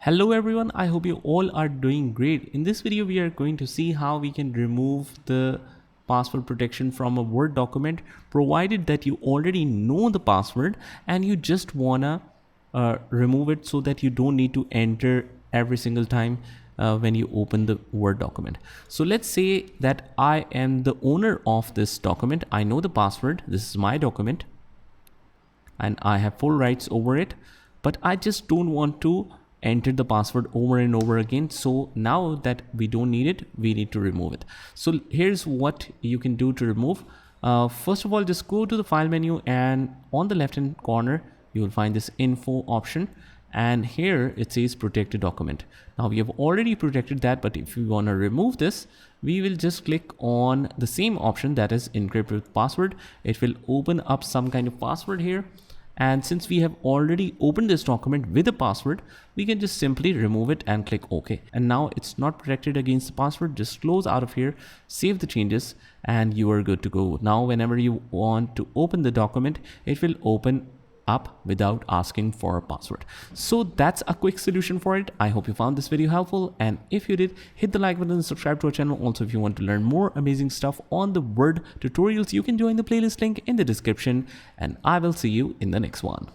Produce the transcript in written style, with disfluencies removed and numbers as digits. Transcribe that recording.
Hello everyone, I hope you all are doing great. In this video, we are going to see how we can remove the password protection from a Word document, provided that you already know the password and you just wanna remove it so that you don't need to enter every single time when you open the Word document. So let's say that I am the owner of this document. I know the password. This is my document and I have full rights over it, but I just don't want to enter the password over and over again. So now that we don't need it, we need to remove it. So here's what you can do to remove. First of all, just go to the file menu, and on the left hand corner you will find this info option, and here it says protect a document. Now we have already protected that, but if you want to remove this, we will just click on the same option, that is encrypt with password. It will open up some kind of password here. And since we have already opened this document with a password, we can just simply remove it and click OK. And now it's not protected against the password. Just close out of here, save the changes, and you are good to go. Now, whenever you want to open the document, it will open up without asking for a password. So that's a quick solution for it. I hope you found this video helpful, and if you did, hit the like button and subscribe to our channel. Also, if you want to learn more amazing stuff on the Word tutorials, you can join the playlist link in the description, and I will see you in the next one.